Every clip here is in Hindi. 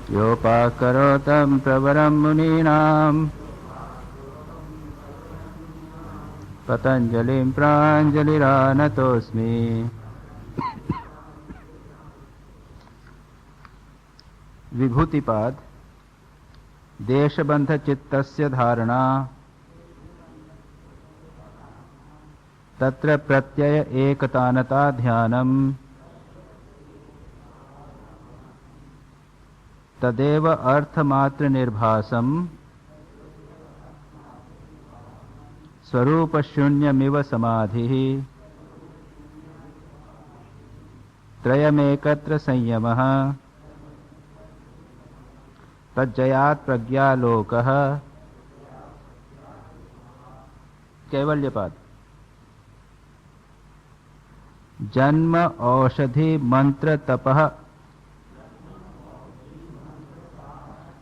योपाकरोतं प्रवरं मुनीनां पतंजलिं प्राञ्जलिरानतोऽस्मि। विभूतिपाद देशबंध चित्तस्य धारणा तत्र प्रत्यय एकतानता ध्यानम् तदेव अर्थमात्र निर्भासम् स्वरूप शून्यमिव समाधिः त्रयमेकत्र संयमः तज्जयात् प्रज्ञालोकः। कैवल्यपाद जन्म औषधि मंत्र तपः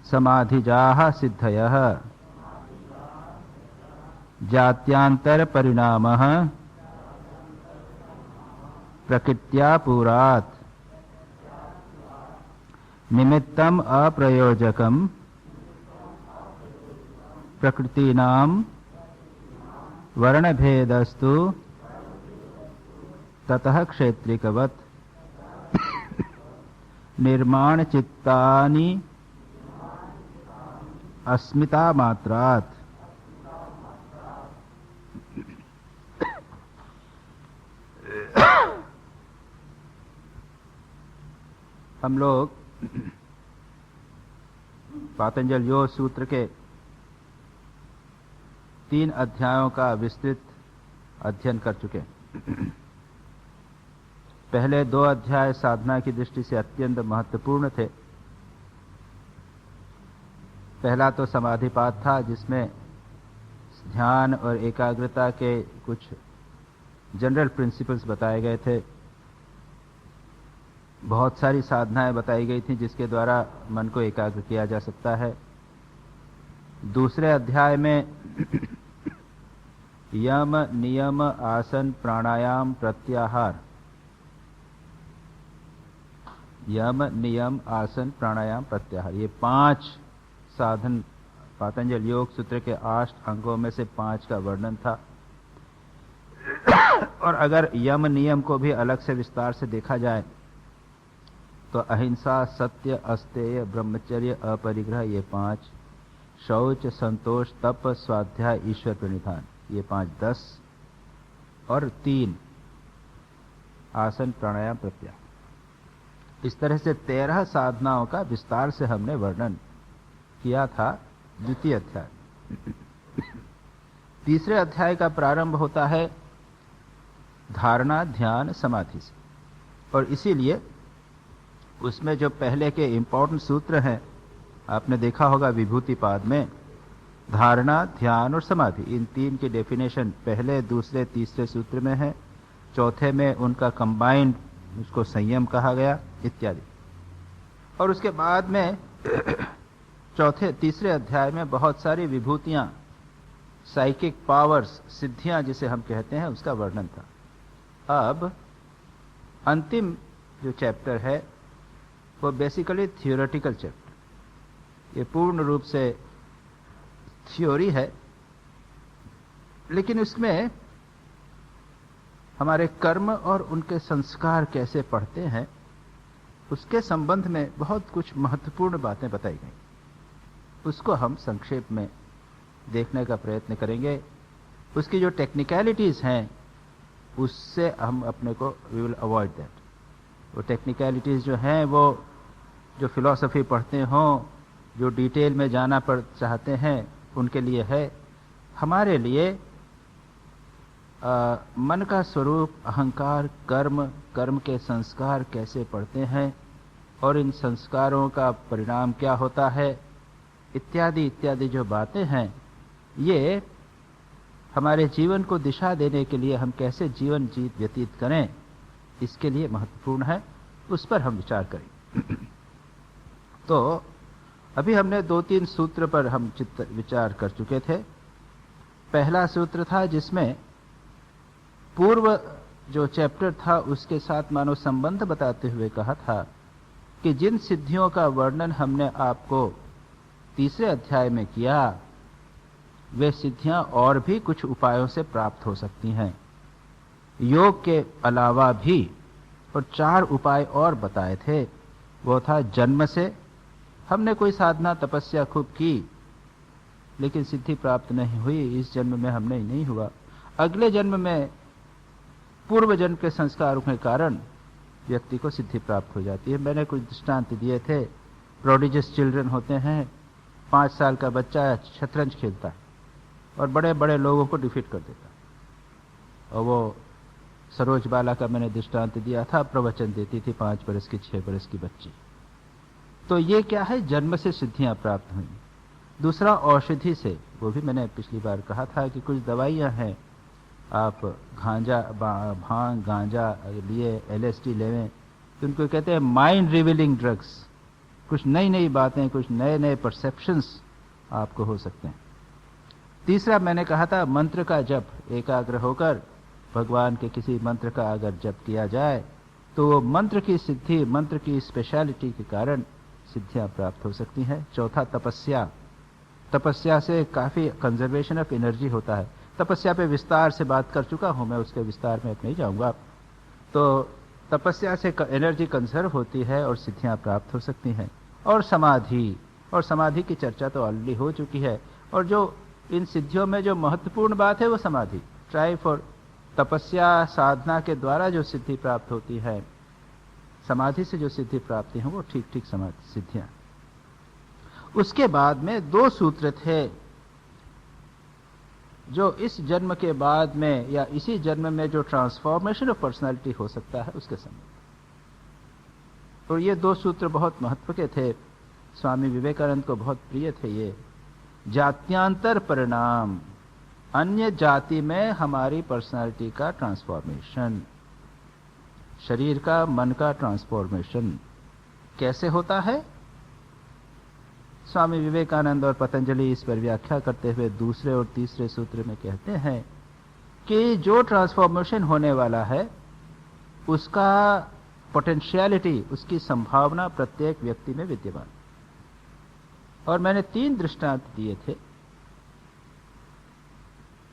समाधिजाः सिद्धयः जात्यांतर परिणामः प्रकृत्या पुरात् निमित्तम अप्रयोजकम प्रकृतीनां वर्णभेदस्तु ततः क्षेत्रिकवत् निर्माण चित्तानि अस्मिता मात्रात्। हम लोग पातंजल योग सूत्र के 3 अध्यायों का विस्तृत अध्ययन कर चुके हैं। पहले 2 अध्याय साधना की दृष्टि से अत्यंत महत्वपूर्ण थे। पहला तो समाधिपाद था, जिसमें ध्यान और एकाग्रता के कुछ जनरल प्रिंसिपल्स बताए गए थे। बहुत सारी साधनाएं बताई गई थी जिसके द्वारा मन को एकाग्र किया जा सकता है। दूसरे अध्याय में यम नियम आसन प्राणायाम प्रत्याहार, यम नियम आसन प्राणायाम प्रत्याहार, ये 5 साधन पातंजल योग सूत्र के 8 अंगों में से 5 का वर्णन था। और अगर यम नियम को भी अलग से विस्तार से देखा जाए तो अहिंसा, सत्य, अस्तेय, ब्रह्मचर्य, अपरिग्रह, ये 5, शौच, संतोष, तप, स्वाध्याय, ईश्वर प्रणिधान, ये 5 10, और 3 आसन प्राणायाम प्रत्याहार। इस तरह से 13 साधनाओं का विस्तार से हमने वर्णन किया था द्वितीय अध्याय। तीसरे अध्याय का प्रारंभ होता है धारणा, ध्यान, समाधि से, और इसीलिए उसमें जो पहले के इंपॉर्टेंट सूत्र हैं, आपने देखा होगा विभूतिपाद में धारणा, ध्यान और समाधि, इन 3 की डेफिनेशन पहले, दूसरे, तीसरे सूत्र में है। चौथे में उनका कंबाइंड, उसको संयम कहा गया इत्यादि। और उसके बाद में तीसरे अध्याय में बहुत सारी विभूतियां, साइकिक पावर्स, सिद्धियां जिसे हम कहते हैं, उसका वर्णन था। अब अंतिम जो चैप्टर है वो बेसिकली थियोरेटिकल चैप्टर, ये पूर्ण रूप से थ्योरी है, लेकिन उसमें हमारे कर्म और उनके संस्कार कैसे पढ़ते हैं उसके संबंध में बहुत कुछ महत्वपूर्ण बातें बताई गई। उसको हम संक्षेप में देखने का प्रयत्न करेंगे। उसकी जो टेक्निकलिटीज हैं उससे हम अपने को वी विल अवॉइड दैट। वो टेक्निकलिटीज जो हैं, वो जो फिलॉसफी पढ़ते हों, जो डिटेल में जाना चाहते हैं, उनके लिए है। हमारे लिए मन का स्वरूप, अहंकार, कर्म, कर्म के संस्कार कैसे पड़ते हैं और इन संस्कारों का परिणाम क्या होता है, इत्यादि इत्यादि जो बातें हैं, ये हमारे जीवन को दिशा देने के लिए हम कैसे जीवन व्यतीत करें, इसके लिए महत्वपूर्ण है। उस पर हम विचार करें। तो अभी हमने 2-3 सूत्र पर हम विचार कर चुके थे। पहला सूत्र था जिसमें पूर्व जो चैप्टर था उसके साथ मानो संबंध बताते हुए कहा था कि जिन सिद्धियों का वर्णन हमने आपको तीसरे अध्याय में किया, वे सिद्धियां और भी कुछ उपायों से प्राप्त हो सकती हैं, योग के अलावा भी। और 4 उपाय और बताए थे। वो था जन्म से, हमने कोई साधना तपस्या खूब की लेकिन सिद्धि प्राप्त नहीं हुई, इस जन्म में हमने नहीं हुआ, अगले जन्म में पूर्व जन्म के संस्कारों के कारण व्यक्ति को सिद्धि प्राप्त हो जाती है। मैंने कुछ दृष्टांत दिए थे। प्रोडिजियस चिल्ड्रन होते हैं, 5 साल का बच्चा शतरंज खेलता है और बड़े बड़े लोगों को डिफीट कर देता है। और वो सरोज बाला का मैंने दृष्टांत दिया था, प्रवचन देती थी 5 बरस की 6 बरस की बच्ची। तो ये क्या है, जन्म से सिद्धियां प्राप्त हुई। दूसरा औषधि से, वो भी मैंने पिछली बार कहा था कि कुछ दवाइयां हैं, आप भांग गांजा लिए, LSD लेवें, तो उनको कहते हैं माइंड रिवीलिंग ड्रग्स। कुछ नई नई बातें, कुछ नए नए परसेप्शंस आपको हो सकते हैं। तीसरा मैंने कहा था मंत्र का जप, एकाग्र होकर भगवान के किसी मंत्र का अगर जप किया जाए तो वो मंत्र की सिद्धि, मंत्र की स्पेशलिटी के कारण सिद्धियां प्राप्त हो सकती हैं। चौथा तपस्या, तपस्या से काफी कंजर्वेशन ऑफ एनर्जी होता है। तपस्या पे विस्तार से बात कर चुका हूं मैं, उसके विस्तार में अब नहीं जाऊंगा। तो तपस्या से एनर्जी कंजर्व होती है और सिद्धियां प्राप्त हो सकती हैं। और समाधि, और समाधि की चर्चा तो ऑलरेडी हो चुकी है। और जो इन सिद्धियों में जो महत्वपूर्ण बात है वो समाधि, ट्राई फॉर तपस्या साधना के द्वारा जो सिद्धि प्राप्त होती है, समाधि से जो सिद्धि प्राप्ति है वो ठीक ठीक समाधि सिद्धियां। उसके बाद में 2 सूत्र थे जो इस जन्म के बाद में या इसी जन्म में जो ट्रांसफॉर्मेशन ऑफ पर्सनालिटी हो सकता है उसके समय। और ये 2 सूत्र बहुत महत्व के थे, स्वामी विवेकानंद को बहुत प्रिय थे ये। जात्यांतर परिणाम, अन्य जाति में हमारी पर्सनालिटी का ट्रांसफॉर्मेशन, शरीर का मन का ट्रांसफॉर्मेशन कैसे होता है। स्वामी विवेकानंद और पतंजलि इस पर व्याख्या करते हुए दूसरे और तीसरे सूत्र में कहते हैं कि जो ट्रांसफॉर्मेशन होने वाला है उसका पोटेंशियलिटी, उसकी संभावना प्रत्येक व्यक्ति में विद्यमान। और मैंने 3 दृष्टांत दिए थे।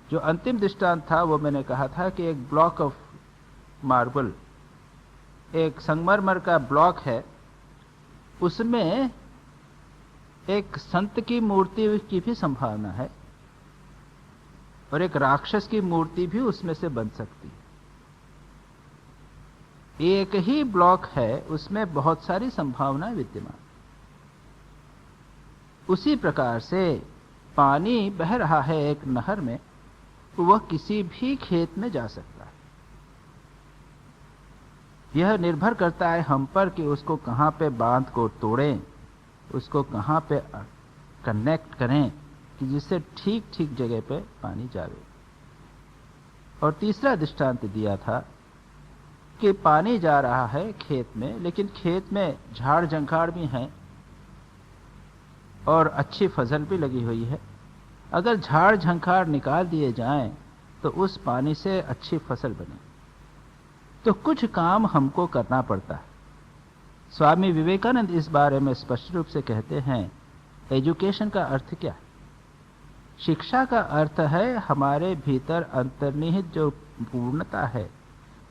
जो अंतिम दृष्टांत था वो मैंने कहा था कि एक ब्लॉक ऑफ मार्बल, एक संगमरमर का ब्लॉक है, उसमें एक संत की मूर्ति की भी संभावना है और एक राक्षस की मूर्ति भी उसमें से बन सकती है। एक ही ब्लॉक है, उसमें बहुत सारी संभावनाएं विद्यमान। उसी प्रकार से पानी बह रहा है एक नहर में, वह किसी भी खेत में जा सकता है। यह निर्भर करता है हम पर कि उसको कहां पे बांध को तोड़ें, उसको कहां पे कनेक्ट करें कि जिससे ठीक ठीक जगह पे पानी जावे। और तीसरा दृष्टांत दिया था कि पानी जा रहा है खेत में, लेकिन खेत में झाड़ झंखाड़ भी हैं और अच्छी फसल भी लगी हुई है। अगर झाड़ झंखाड़ निकाल दिए जाएं तो उस पानी से अच्छी फसल बने। तो कुछ काम हमको करना पड़ता है। स्वामी विवेकानंद इस बारे में स्पष्ट रूप से कहते हैं, एजुकेशन का अर्थ क्या है? शिक्षा का अर्थ है हमारे भीतर अंतर्निहित जो पूर्णता है,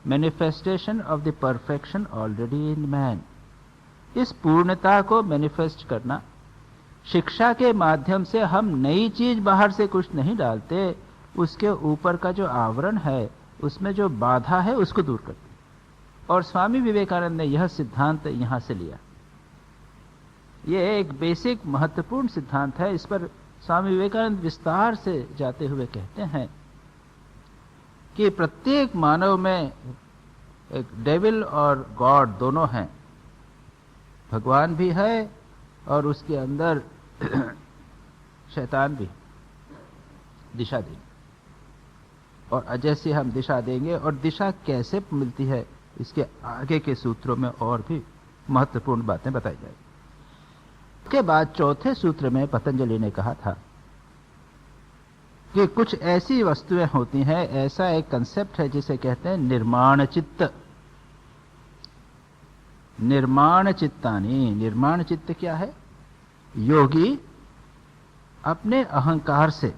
manifestation of the perfection already in man. इस पूर्णता को मैनिफेस्ट करना। शिक्षा के माध्यम से हम नई चीज बाहर से कुछ नहीं डालते, उसके ऊपर का जो आवरण है, उसमें जो बाधा है उसको दूर करते। और स्वामी विवेकानंद ने यह सिद्धांत यहां से लिया। यह एक बेसिक महत्वपूर्ण सिद्धांत है। इस पर स्वामी विवेकानंद विस्तार से जाते हुए कहते हैं कि प्रत्येक मानव में एक डेविल और गॉड दोनों हैं। भगवान भी है और उसके अंदर शैतान भी, दिशा देंगे। और जैसे हम दिशा देंगे, और दिशा कैसे मिलती है इसके आगे के सूत्रों में और भी महत्वपूर्ण बातें बताई जाएगी। उसके बाद चौथे सूत्र में पतंजलि ने कहा था कि कुछ ऐसी वस्तुएं होती हैं, ऐसा एक कंसेप्ट है जिसे कहते हैं निर्माण चित्त। निर्माण चित्तानि। निर्माण चित्त क्या है? योगी अपने अहंकार से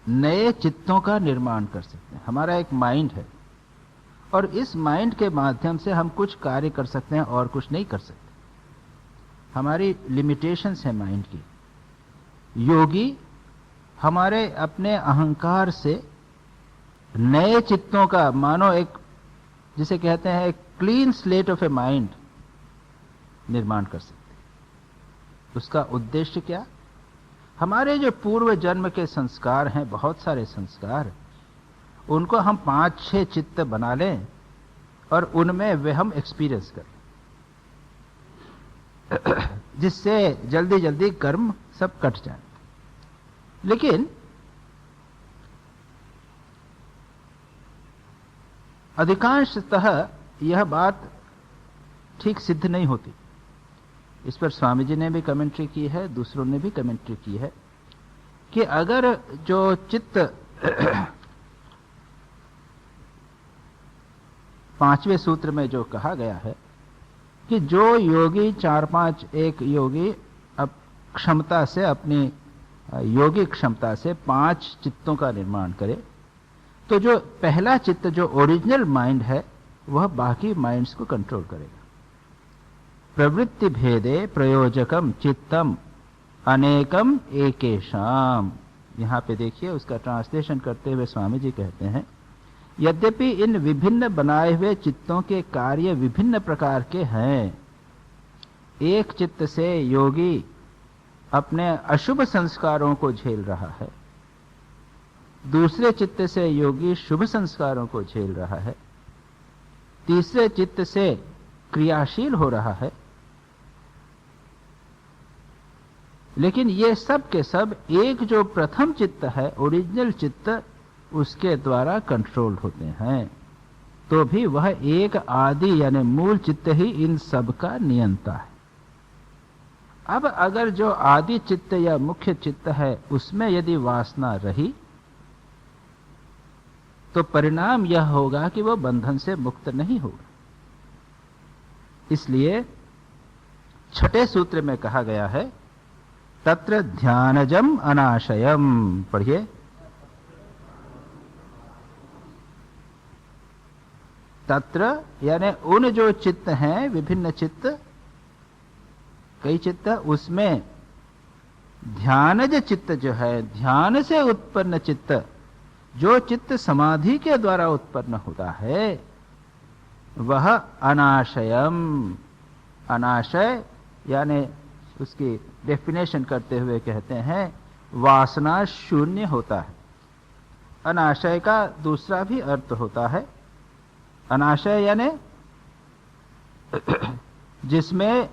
नए चित्तों का निर्माण कर सकते हैं। हमारा एक माइंड है और इस माइंड के माध्यम से हम कुछ कार्य कर सकते हैं और कुछ नहीं कर सकते। हमारी लिमिटेशंस है माइंड की। योगी हमारे अपने अहंकार से नए चित्तों का, मानो एक जिसे कहते हैं एक clean slate of a mind, निर्माण कर सकते हैं। उसका उद्देश्य क्या? हमारे जो पूर्व जन्म के संस्कार हैं, बहुत सारे संस्कार, उनको हम 5-6 चित्त बना लें और उनमें वे हम एक्सपीरियंस करें, जिससे जल्दी जल्दी कर्म सब कट जाए। लेकिन अधिकांशतः यह बात ठीक सिद्ध नहीं होती। इस पर स्वामी जी ने भी कमेंट्री की है, दूसरों ने भी कमेंट्री की है कि अगर जो चित्त 5वें सूत्र में जो कहा गया है कि जो योगी 4-5 एक योगी अब क्षमता से, अपनी योगिक क्षमता से 5 चित्तों का निर्माण करे, तो जो पहला चित्त, जो ओरिजिनल माइंड है, वह बाकी माइंड्स को कंट्रोल करेगा। प्रवृत्ति भेदे प्रयोजकम चित्तम अनेकम एकेशाम। यहां पे देखिए, उसका ट्रांसलेशन करते हुए स्वामी जी कहते हैं, यद्यपि इन विभिन्न बनाए हुए चित्तों के कार्य विभिन्न प्रकार के हैं। एक चित्त से योगी अपने अशुभ संस्कारों को झेल रहा है, दूसरे चित्त से योगी शुभ संस्कारों को झेल रहा है, तीसरे चित्त से क्रियाशील हो रहा है। लेकिन ये सब के सब एक जो प्रथम चित्त है, ओरिजिनल चित्त, उसके द्वारा कंट्रोल्ड होते हैं। तो भी वह एक आदि यानी मूल चित्त ही इन सब का नियंता है। अब अगर जो आदि चित्त या मुख्य चित्त है, उसमें यदि वासना रही, तो परिणाम यह होगा कि वह बंधन से मुक्त नहीं होगा। इसलिए 6ठे सूत्र में कहा गया है, तत्र ध्यानजम अनाशयम। पढ़िए, तत्र यानी उन जो चित्त हैं, विभिन्न चित्त, कई चित्त, उसमें ध्यानज चित्त जो है, ध्यान से उत्पन्न चित्त, जो चित्त समाधि के द्वारा उत्पन्न होता है, वह अनाशयम। अनाशय यानी उसकी डेफिनेशन करते हुए कहते हैं, वासना शून्य होता है। अनाशय का दूसरा भी अर्थ होता है। अनाशय यानी जिसमें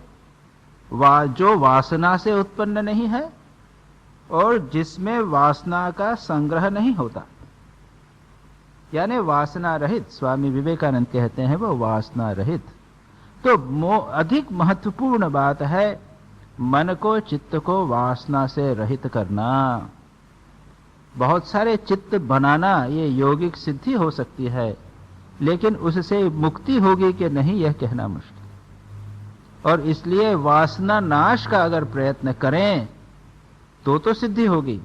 जो वासना से उत्पन्न नहीं है और जिसमें वासना का संग्रह नहीं होता, यानी वासना रहित। स्वामी विवेकानंद कहते हैं वो वासना रहित। तो अधिक महत्वपूर्ण बात है मन को, चित्त को वासना से रहित करना। बहुत सारे चित्त बनाना ये यौगिक सिद्धि हो सकती है, लेकिन उससे मुक्ति होगी कि नहीं, यह कहना मुश्किल। और इसलिए वासना नाश का अगर प्रयत्न करें तो सिद्धि होगी।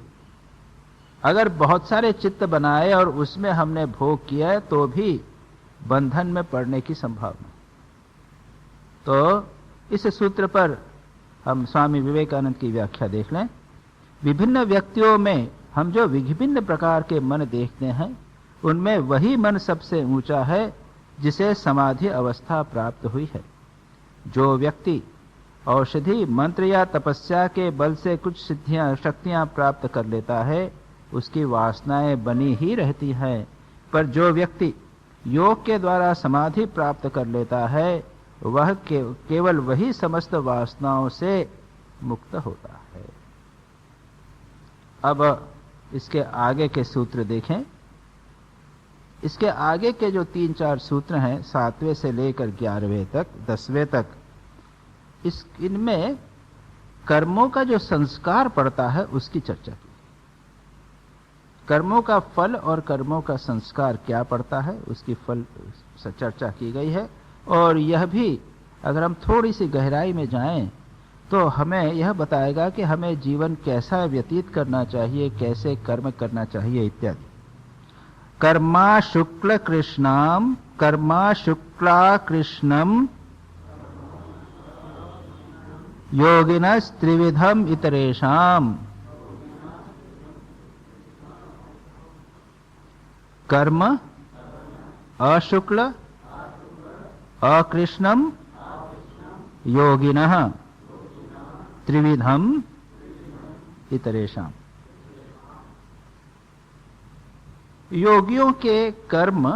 अगर बहुत सारे चित्त बनाए और उसमें हमने भोग किया है, तो भी बंधन में पड़ने की संभावना। तो इस सूत्र पर हम स्वामी विवेकानंद की व्याख्या देख लें। विभिन्न व्यक्तियों में हम जो विभिन्न प्रकार के मन देखते हैं, उनमें वही मन सबसे ऊंचा है जिसे समाधि अवस्था प्राप्त हुई है। जो व्यक्ति औषधि, मंत्र या तपस्या के बल से कुछ सिद्धियां, शक्तियां प्राप्त कर लेता है, उसकी वासनाएं बनी ही रहती हैं। पर जो व्यक्ति योग के द्वारा समाधि प्राप्त कर लेता है, वह केवल वही समस्त वासनाओं से मुक्त होता है। अब इसके आगे के सूत्र देखें। इसके आगे के जो 3-4 सूत्र हैं, 7वें से लेकर 11वें तक, 10वें तक, इनमें कर्मों का जो संस्कार पड़ता है उसकी चर्चा की। कर्मों का फल और कर्मों का संस्कार क्या पड़ता है, उसकी फल चर्चा की गई है। और यह भी अगर हम थोड़ी सी गहराई में जाएं तो हमें यह बताएगा कि हमें जीवन कैसा व्यतीत करना चाहिए, कैसे कर्म करना चाहिए इत्यादि। कर्मा शुक्ल कृष्णाम कर्मा शुक्ला कृष्णम योगिनस् त्रिविधम इतरेषाम। कर्म अशुक्ल अकृष्णम योगिनः त्रिविधम इतरेषाम। योगियों के कर्म,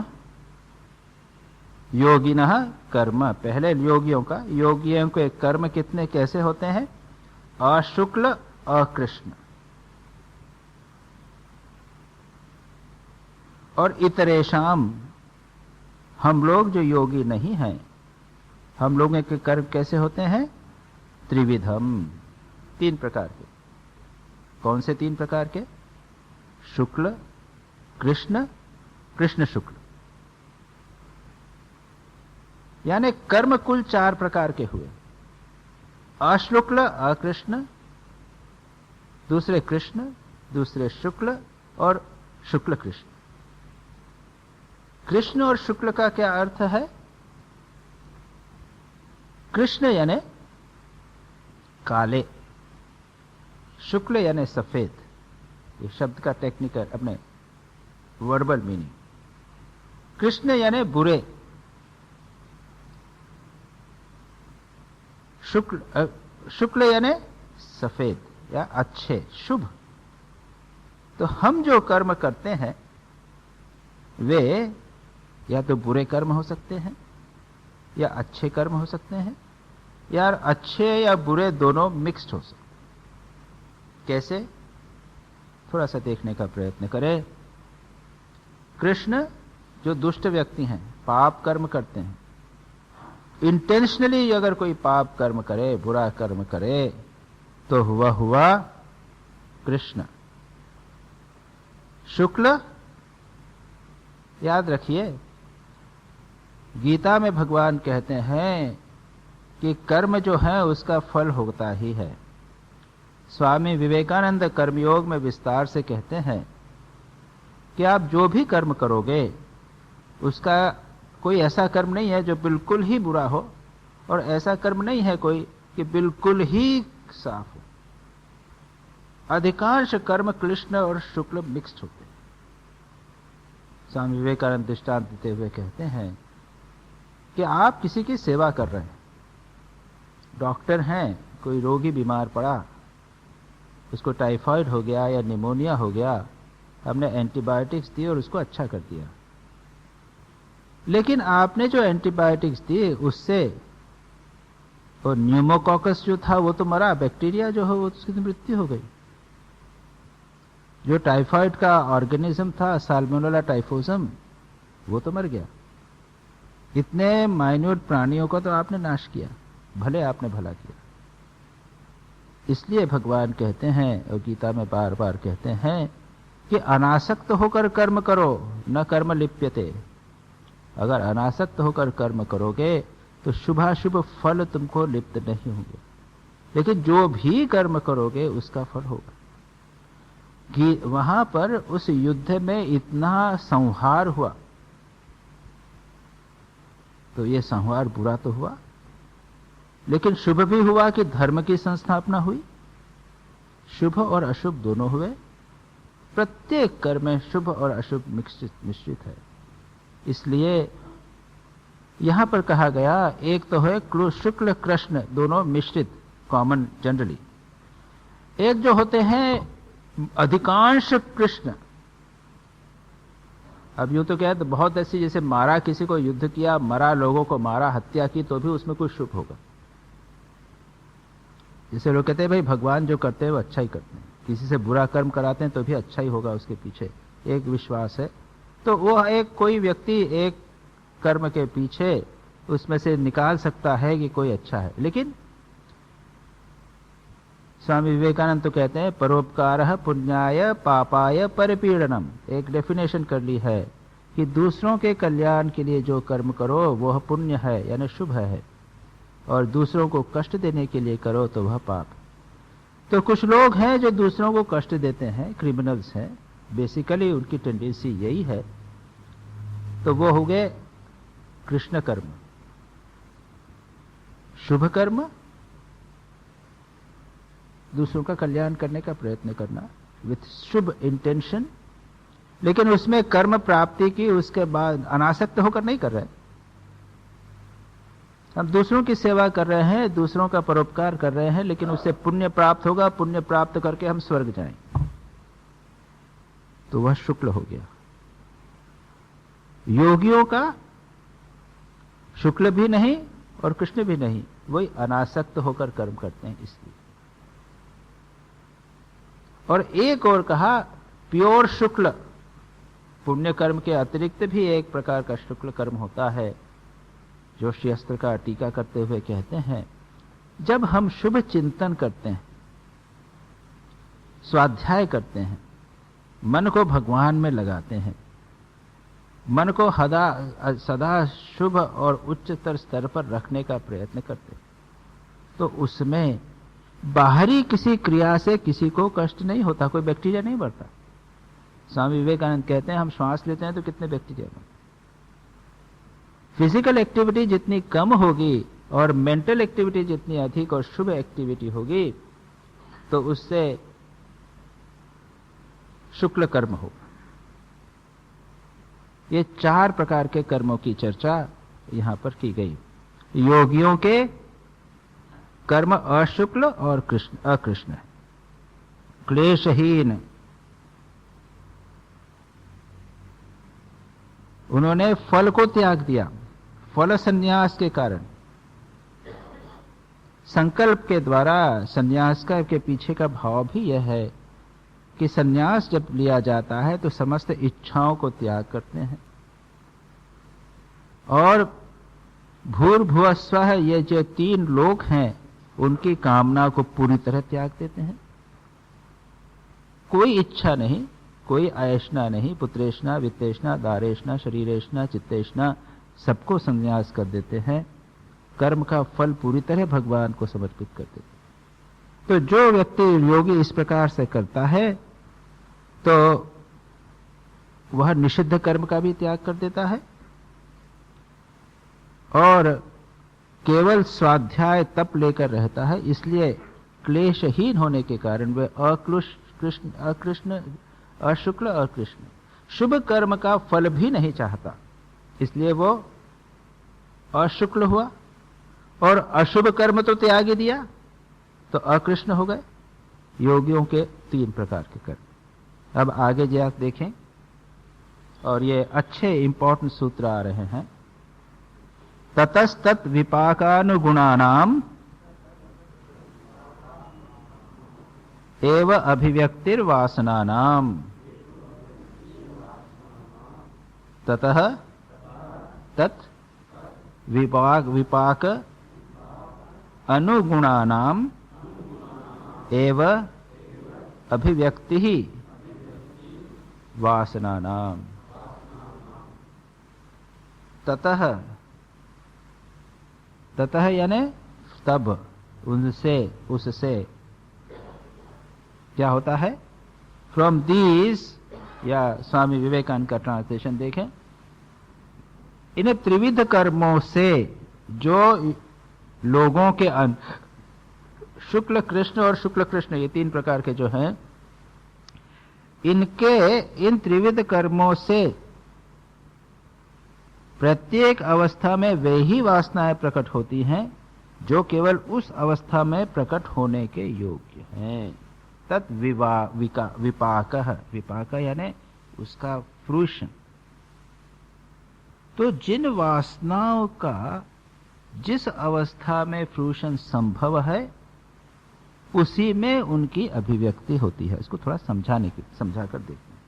योगिनः कर्म, पहले योगियों के कर्म कितने कैसे होते हैं? अशुक्ल अकृष्ण। और इतरेषाम, हम लोग जो योगी नहीं हैं, हम लोगों के कर्म कैसे होते हैं? त्रिविधम, 3 प्रकार के। कौन से 3 प्रकार के? शुक्ल कृष्ण कृष्ण शुक्ल। यानी कर्म कुल 4 प्रकार के हुए। अशुक्ल अकृष्ण, दूसरे कृष्ण, दूसरे शुक्ल और शुक्ल कृष्ण। कृष्ण और शुक्ल का क्या अर्थ है? कृष्ण यानी काले, शुक्ल यानी सफेद। ये शब्द का टेक्निकल अपने वर्बल मीनिंग। कृष्ण यानी बुरे, शुक्ल यानी सफेद या अच्छे, शुभ। तो हम जो कर्म करते हैं वे या तो बुरे कर्म हो सकते हैं या अच्छे कर्म हो सकते हैं, या अच्छे या बुरे दोनों मिक्स्ड हो सकते। कैसे? थोड़ा सा देखने का प्रयत्न करें। कृष्ण जो दुष्ट व्यक्ति हैं, पाप कर्म करते हैं, इंटेंशनली अगर कोई पाप कर्म करे, बुरा कर्म करे, तो हुआ कृष्ण। शुक्ल, याद रखिए गीता में भगवान कहते हैं कि कर्म जो है उसका फल होता ही है। स्वामी विवेकानंद कर्मयोग में विस्तार से कहते हैं कि आप जो भी कर्म करोगे उसका कोई ऐसा कर्म नहीं है जो बिल्कुल ही बुरा हो, और ऐसा कर्म नहीं है कोई कि बिल्कुल ही साफ हो। अधिकांश कर्म कृष्ण और शुक्ल मिक्स्ड होते हैं। स्वामी विवेकानंद दृष्टांत देते हुए कहते हैं कि आप किसी की सेवा कर रहे हैं, डॉक्टर हैं, कोई रोगी बीमार पड़ा, उसको टाइफाइड हो गया या निमोनिया हो गया, हमने एंटीबायोटिक्स दी और उसको अच्छा कर दिया। लेकिन आपने जो एंटीबायोटिक्स दी उससे वो न्यूमोकॉकस जो था वो तो मरा, बैक्टीरिया जो है वो उसकी मृत्यु हो गई। जो टाइफाइड का ऑर्गेनिज्म था साल्मोनेला टाइफोसम, वो तो मर गया। इतने माइन्यूट प्राणियों का तो आपने नाश किया, भले आपने भला किया। इसलिए भगवान कहते हैं और गीता में बार बार कहते हैं कि अनासक्त होकर कर्म करो, न कर्म लिप्यते। अगर अनासक्त होकर कर्म करोगे तो शुभाशुभ फल तुमको लिप्त नहीं होंगे, लेकिन जो भी कर्म करोगे उसका फल होगा। कि वहां पर उस युद्ध में इतना संहार हुआ, तो ये संहार बुरा तो हुआ, लेकिन शुभ भी हुआ कि धर्म की संस्थापना हुई। शुभ और अशुभ दोनों हुए। प्रत्येक कर्म में शुभ और अशुभ मिश्रित है। इसलिए यहां पर कहा गया एक तो है शुक्ल कृष्ण दोनों मिश्रित, कॉमन जनरली। एक जो होते हैं अधिकांश कृष्ण। अब यूं तो क्या है, तो बहुत ऐसी, जैसे मारा, किसी को युद्ध किया, मरा, लोगों को मारा, हत्या की, तो भी उसमें कुछ शुभ होगा। जैसे लोग कहते हैं भाई भगवान जो करते हैं वो अच्छा ही करते हैं, किसी से बुरा कर्म कराते हैं तो भी अच्छा ही होगा, उसके पीछे एक विश्वास है। तो वो एक कोई व्यक्ति एक कर्म के पीछे उसमें से निकाल सकता है कि कोई अच्छा है। लेकिन स्वामी विवेकानंद तो कहते हैं परोपकारः पुण्याय पापाय परिपीडनम। एक डेफिनेशन कर ली है कि दूसरों के कल्याण के लिए जो कर्म करो वह पुण्य है यानी शुभ है, और दूसरों को कष्ट देने के लिए करो तो वह पाप। तो कुछ लोग हैं जो दूसरों को कष्ट देते हैं, क्रिमिनल्स हैं, बेसिकली उनकी टेंडेंसी यही है, तो वो हो गए कृष्ण कर्म। शुभ कर्म दूसरों का कल्याण करने का प्रयत्न करना विथ शुभ इंटेंशन, लेकिन उसमें कर्म प्राप्ति की उसके बाद अनासक्त होकर नहीं कर रहे। हम दूसरों की सेवा कर रहे हैं, दूसरों का परोपकार कर रहे हैं, लेकिन उससे पुण्य प्राप्त होगा, पुण्य प्राप्त करके हम स्वर्ग जाएं, तो वह शुक्ल हो गया। योगियों का शुक्ल भी नहीं और कृष्ण भी नहीं, वही अनासक्त होकर कर्म करते हैं इसलिए। और एक और कहा प्योर शुक्ल, पुण्य कर्म के अतिरिक्त भी एक प्रकार का शुक्ल कर्म होता है, जो शास्त्र का टीका करते हुए कहते हैं, जब हम शुभ चिंतन करते हैं, स्वाध्याय करते हैं, मन को भगवान में लगाते हैं, मन को सदा शुभ और उच्चतर स्तर पर रखने का प्रयत्न करते हैं, तो उसमें बाहरी किसी क्रिया से किसी को कष्ट नहीं होता, कोई बैक्टीरिया नहीं बढ़ता। स्वामी विवेकानंद कहते हैं हम श्वास लेते हैं तो कितने बैक्टीरिया बढ़ते। फिजिकल एक्टिविटी जितनी कम होगी और मेंटल एक्टिविटी जितनी अधिक और शुभ एक्टिविटी होगी, तो उससे शुक्ल कर्म होगा। ये 4 प्रकार के कर्मों की चर्चा यहां पर की गई। योगियों के कर्म अशुक्ल और अकृष्ण, क्लेशहीन। उन्होंने फल को त्याग दिया, फल संन्यास के कारण, संकल्प के द्वारा। संन्यास का के पीछे का भाव भी यह है कि संन्यास जब लिया जाता है तो समस्त इच्छाओं को त्याग करते हैं, और भूर्भुवस्वः ये जो 3 लोक हैं उनकी कामना को पूरी तरह त्याग देते हैं। कोई इच्छा नहीं, कोई आयष्णा नहीं, पुत्रेष्णा, वित्तेष्णा, दारेष्णा, शरीरेष्णा, चित्तेष्णा, सबको संन्यास कर देते हैं। कर्म का फल पूरी तरह भगवान को समर्पित कर देते हैं। तो जो व्यक्ति योगी इस प्रकार से करता है तो वह निषिद्ध कर्म का भी त्याग कर देता है, और केवल स्वाध्याय तप लेकर रहता है। इसलिए क्लेशहीन होने के कारण वे अशुक्ल और कृष्ण, शुभ कर्म का फल भी नहीं चाहता, इसलिए वो अशुक्ल हुआ, और अशुभ कर्म तो त्याग ही दिया तो अकृष्ण हो गए। योगियों के 3 प्रकार के कर्म। अब आगे जो आप देखें, और ये अच्छे इंपॉर्टेंट सूत्र आ रहे हैं। ततस्तत् विपाकानुगुणानाम एव अभिव्यक्तिर्वासनानाम, ततः तत् विपाक अनुगुणानाम एव अभिव्यक्ति वासनानाम। ततः यानी तब, उनसे, उससे क्या होता है, फ्रॉम दीज, या स्वामी विवेकानंद का ट्रांसलेशन देखें, इन त्रिविध कर्मों से जो लोगों के शुक्ल कृष्ण और शुक्ल कृष्ण, ये 3 प्रकार के जो हैं, इनके इन त्रिविध कर्मों से प्रत्येक अवस्था में वे ही वासनाएं प्रकट होती हैं जो केवल उस अवस्था में प्रकट होने के योग्य हैं। तत् विपाक यानी उसका फ्रूशन। तो जिन वासनाओं का जिस अवस्था में फ्रूशन संभव है उसी में उनकी अभिव्यक्ति होती है। इसको थोड़ा समझा कर देखते हैं।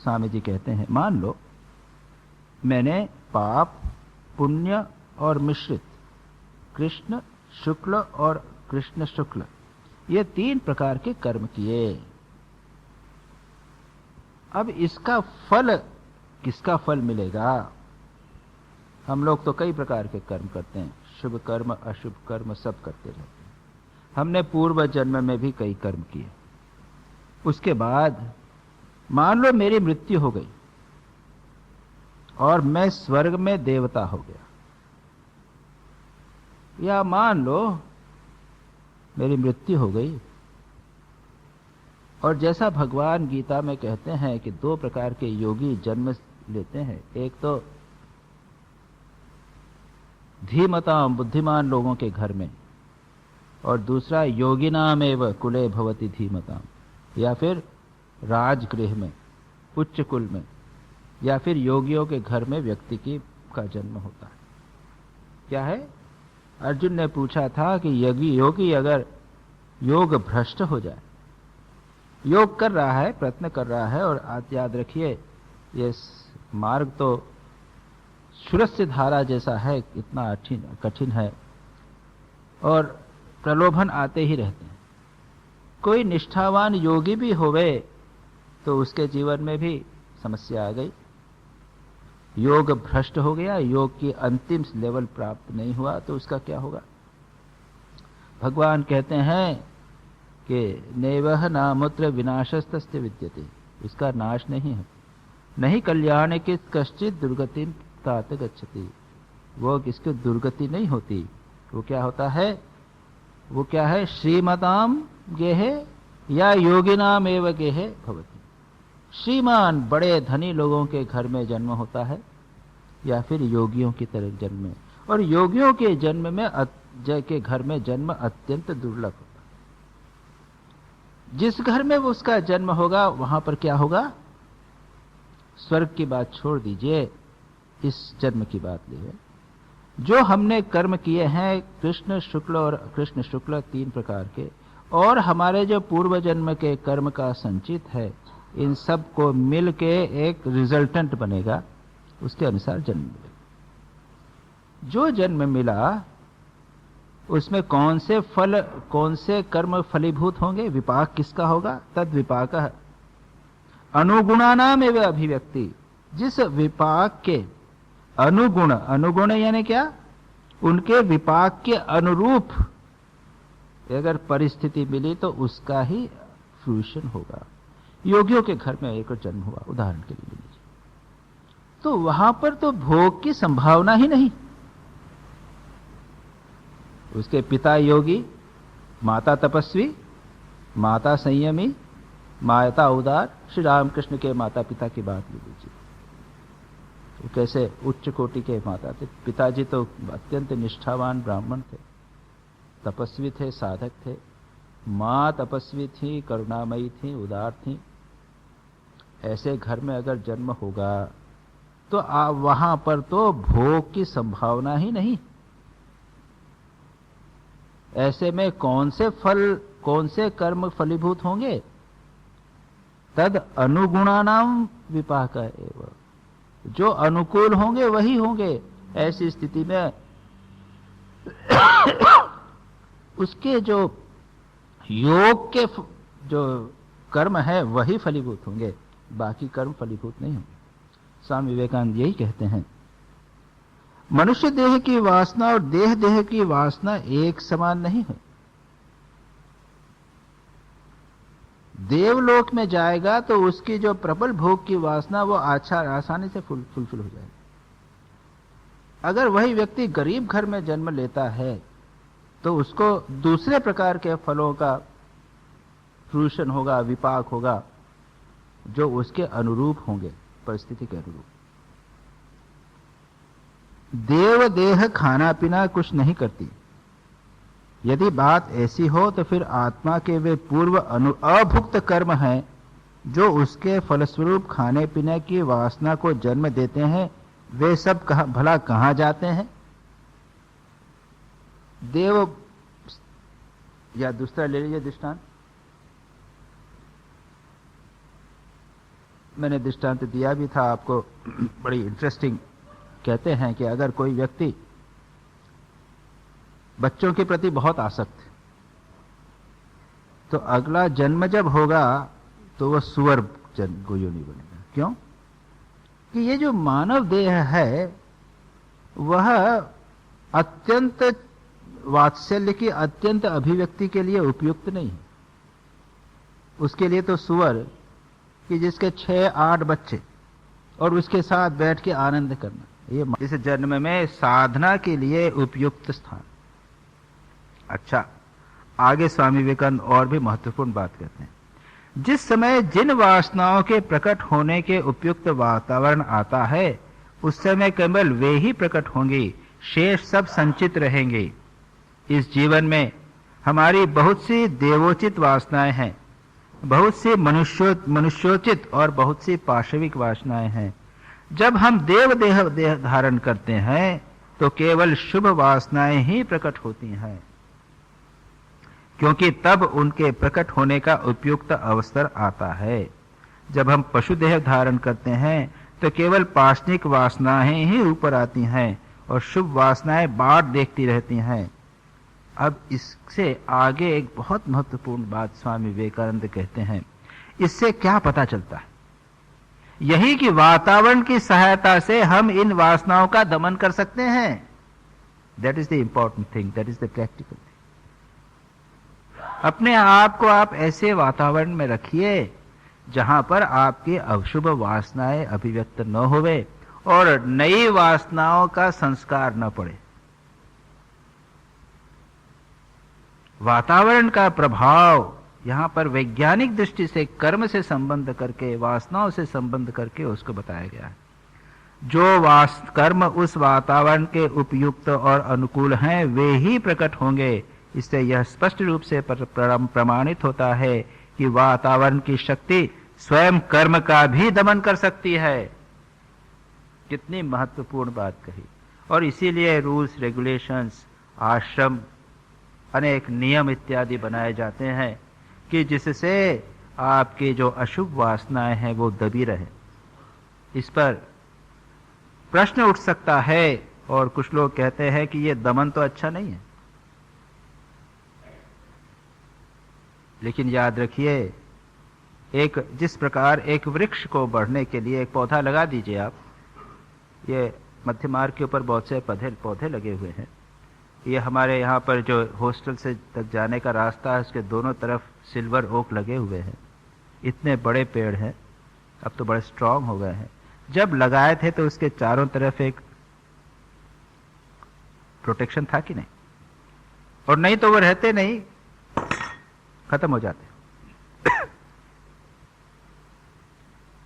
स्वामी जी कहते हैं, मान लो मैंने पाप, पुण्य और मिश्रित, कृष्ण शुक्ल और कृष्ण शुक्ल, ये 3 प्रकार के कर्म किए। अब इसका फल किसका फल मिलेगा। हम लोग तो कई प्रकार के कर्म करते हैं, शुभ कर्म अशुभ कर्म सब करते रहते हैं। हमने पूर्व जन्म में भी कई कर्म किए। उसके बाद मान लो मेरी मृत्यु हो गई और मैं स्वर्ग में देवता हो गया, या मान लो मेरी मृत्यु हो गई और जैसा भगवान गीता में कहते हैं कि दो प्रकार के योगी जन्म लेते हैं, एक तो धीमताम बुद्धिमान लोगों के घर में, और दूसरा योगिनाम एव कुले भवति धीमताम, या फिर राजगृह में, उच्च कुल में, या फिर योगियों के घर में व्यक्ति का जन्म होता है। क्या है? अर्जुन ने पूछा था कि योगी अगर योग भ्रष्ट हो जाए, योग कर रहा है, प्रयत्न कर रहा है, और याद रखिए ये मार्ग तो सुरस्य धारा जैसा है, इतना कठिन है और प्रलोभन आते ही रहते हैं। कोई निष्ठावान योगी भी होवे तो उसके जीवन में भी समस्या आ गई, योग भ्रष्ट हो गया, योग की अंतिम लेवल प्राप्त नहीं हुआ, तो उसका क्या होगा। भगवान कहते हैं कि नैवह नामुत्र विनाशस्तस्य विद्यते, इसका नाश नहीं है। नहीं कल्याण के कश्चित दुर्गति तात गच्छति, वो किसकी दुर्गति नहीं होती। वो क्या होता है? वो क्या है? श्रीमताम गेहे या योगिनाम एव गेहे भवति। श्रीमान बड़े धनी लोगों के घर में जन्म होता है, या फिर योगियों की तरह जन्म में, और योगियों के जन्म में के घर में जन्म अत्यंत दुर्लभ होता है। जिस घर में वो उसका जन्म होगा वहां पर क्या होगा? स्वर्ग की बात छोड़ दीजिए, इस जन्म की बात ली है। जो हमने कर्म किए हैं कृष्ण शुक्ल और कृष्ण शुक्ल तीन प्रकार के, और हमारे जो पूर्व जन्म के कर्म का संचित है, इन सब को मिल के एक रिजल्टेंट बनेगा, उसके अनुसार जन्म मिलेगा। जो जन्म मिला उसमें कौन से कर्म फलीभूत होंगे, विपाक किसका होगा? तद विपाक अनुगुणानाम एवं अभिव्यक्ति। जिस विपाक के अनुगुण यानी क्या? उनके विपाक के अनुरूप अगर परिस्थिति मिली तो उसका ही फ्रूशन होगा। योगियों के घर में एक जन्म हुआ, उदाहरण के लिए लीजिए, तो वहां पर तो भोग की संभावना ही नहीं। उसके पिता योगी, माता तपस्वी, माता संयमी, माता उदार। श्री रामकृष्ण के माता पिता की बात ले लीजिए, तो कैसे उच्च कोटि के माता थे। पिताजी तो अत्यंत निष्ठावान ब्राह्मण थे, तपस्वी थे, साधक थे। मां तपस्वी थी, करुणामयी थी, उदार थी। ऐसे घर में अगर जन्म होगा तो वहां पर तो भोग की संभावना ही नहीं। ऐसे में कौन से कर्म फलीभूत होंगे? तद अनुगुणानाम विपाक एव, जो अनुकूल होंगे वही होंगे। ऐसी स्थिति में उसके जो योग के जो कर्म है वही फलीभूत होंगे, बाकी कर्म फलीभूत नहीं होंगे। स्वामी विवेकानंद यही कहते हैं, मनुष्य देह की वासना और देह की वासना एक समान नहीं है। देवलोक में जाएगा तो उसकी जो प्रबल भोग की वासना वो आसानी से फुलफिल हो जाएगी। अगर वही व्यक्ति गरीब घर में जन्म लेता है तो उसको दूसरे प्रकार के फलों का फ्रूशन होगा, विपाक होगा, जो उसके अनुरूप होंगे, परिस्थिति के अनुरूप। देव देह खाना पीना कुछ नहीं करती। यदि बात ऐसी हो तो फिर आत्मा के वे पूर्व अभुक्त कर्म हैं जो उसके फलस्वरूप खाने पीने की वासना को जन्म देते हैं, वे सब भला कहां जाते हैं? देव, या दूसरा ले लीजिए दृष्टांत। मैंने दृष्टांत दिया भी था आपको, बड़ी इंटरेस्टिंग। कहते हैं कि अगर कोई व्यक्ति बच्चों के प्रति बहुत आसक्त है तो अगला जन्म जब होगा तो वह सुअर योनि बनेगा। क्यों? कि ये जो मानव देह है वह अत्यंत वात्सल्य की अत्यंत अभिव्यक्ति के लिए उपयुक्त नहीं है। उसके लिए तो सुअर कि जिसके 6-8 बच्चे और उसके साथ बैठ के आनंद करना, ये इस जन्म में साधना के लिए उपयुक्त स्थान। अच्छा, आगे स्वामी विवेकानंद और भी महत्वपूर्ण बात कहते हैं। जिस समय जिन वासनाओं के प्रकट होने के उपयुक्त वातावरण आता है उस समय केवल वे ही प्रकट होंगी, शेष सब संचित रहेंगे। इस जीवन में हमारी बहुत सी देवोचित वासनाएं हैं, बहुत सी मनुष्योचित और बहुत सी पाशविक वासनाएं हैं। जब हम देह धारण करते हैं तो केवल शुभ वासनाएं ही प्रकट होती हैं, क्योंकि तब उनके प्रकट होने का उपयुक्त अवसर आता है। जब हम पशु देह धारण करते हैं तो केवल पाशनिक वासनाएं ही ऊपर आती हैं और शुभ वासनाएं बाट देखती रहती हैं। अब इससे आगे एक बहुत महत्वपूर्ण बात स्वामी विवेकानंद कहते हैं। इससे क्या पता चलता है? यही कि वातावरण की सहायता से हम इन वासनाओं का दमन कर सकते हैं। That is the important thing, that is the practical thing. अपने आप को आप ऐसे वातावरण में रखिए जहां पर आपकी अशुभ वासनाएं अभिव्यक्त न होवे और नई वासनाओं का संस्कार न पड़े। वातावरण का प्रभाव यहां पर वैज्ञानिक दृष्टि से कर्म से संबंध करके, वासनाओं से संबंध करके उसको बताया गया है। जो कर्म उस वातावरण के उपयुक्त और अनुकूल हैं वे ही प्रकट होंगे। इससे यह स्पष्ट रूप से प्रमाणित होता है कि वातावरण की शक्ति स्वयं कर्म का भी दमन कर सकती है। कितनी महत्वपूर्ण बात कही। और इसीलिए रूल्स, रेगुलेशंस, आश्रम, अनेक नियम इत्यादि बनाए जाते हैं कि जिससे आपकी जो अशुभ वासनाएं हैं वो दबी रहे। इस पर प्रश्न उठ सकता है और कुछ लोग कहते हैं कि ये दमन तो अच्छा नहीं है। लेकिन याद रखिए, जिस प्रकार एक वृक्ष को बढ़ने के लिए एक पौधा लगा दीजिए आप। ये मध्य मार्ग के ऊपर बहुत से पौधे लगे हुए हैं। ये हमारे यहाँ पर जो हॉस्टल से तक जाने का रास्ता है उसके दोनों तरफ सिल्वर ओक लगे हुए हैं। इतने बड़े पेड़ हैं, अब तो बड़े स्ट्रांग हो गए हैं। जब लगाए थे तो उसके चारों तरफ एक प्रोटेक्शन था कि नहीं? और नहीं तो वो रहते नहीं, खत्म हो जाते।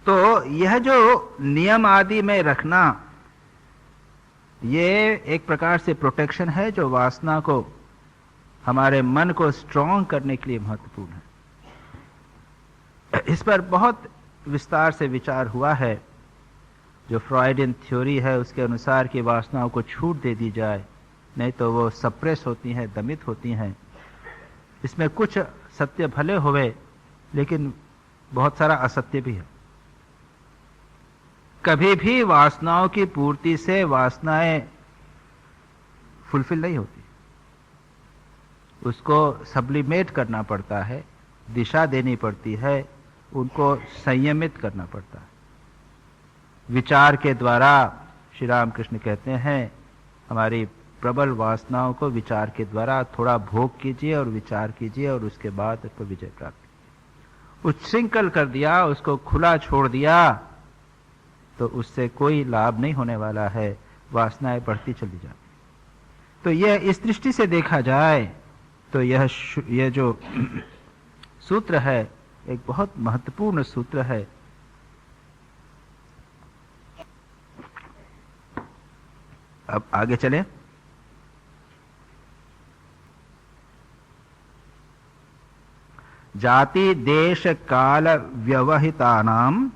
तो यह जो नियम आदि में रखना, ये एक प्रकार से प्रोटेक्शन है जो वासना को, हमारे मन को स्ट्रांग करने के लिए महत्वपूर्ण है। इस पर बहुत विस्तार से विचार हुआ है। जो फ्रॉइडियन थ्योरी है उसके अनुसार कि वासनाओं को छूट दे दी जाए, नहीं तो वो सप्रेस होती हैं, दमित होती हैं। इसमें कुछ सत्य भले होवे लेकिन बहुत सारा असत्य भी है। कभी भी वासनाओं की पूर्ति से वासनाएं फुलफिल नहीं होती, उसको सब्लिमेट करना पड़ता है, दिशा देनी पड़ती है, उनको संयमित करना पड़ता है। विचार के द्वारा श्री रामकृष्ण कहते हैं हमारी प्रबल वासनाओं को विचार के द्वारा थोड़ा भोग कीजिए और विचार कीजिए और उसके बाद उस पर विजय प्राप्त कीजिए। उच्छृंखल कर दिया, उसको खुला छोड़ दिया तो उससे कोई लाभ नहीं होने वाला है, वासनाएं बढ़ती चली जाती। तो यह इस दृष्टि से देखा जाए तो यह जो सूत्र है एक बहुत महत्वपूर्ण सूत्र है। अब आगे चलें। जाति देश काल व्यवहितानाम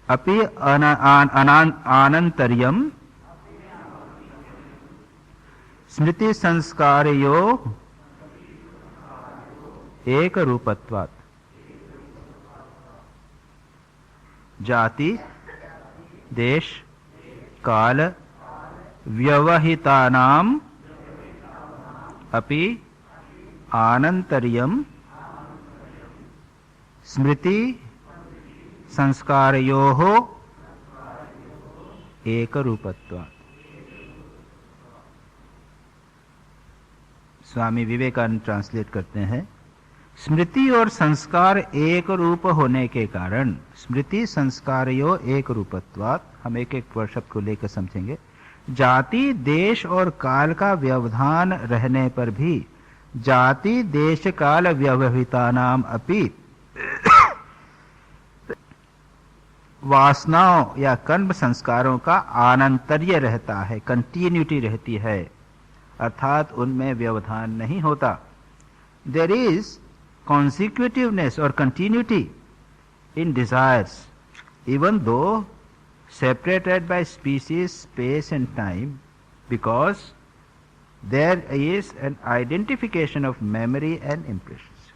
अपि आनंतर्यम स्मृति संस्कारयो एक रूपत्वात्। जाति देश काल व्यवहितानाम अपि आनंतर्यम स्मृति संस्कारयोः एक रूपत्वात्। स्वामी विवेकानंद ट्रांसलेट करते हैं, स्मृति और संस्कार एक रूप होने के कारण, स्मृति संस्कारयो एक रूपत्वात्, हम एक एक शब्द को लेकर समझेंगे, जाति देश और काल का व्यवधान रहने पर भी जाति देश काल व्यवहितानाम अपि वासनाओं या कर्म संस्कारों का आनंतर्य रहता है, कंटिन्यूटी रहती है, अर्थात उनमें व्यवधान नहीं होता। There is consecutiveness or continuity in desires, even though separated by species, space and time, because there is an identification of memory and impressions.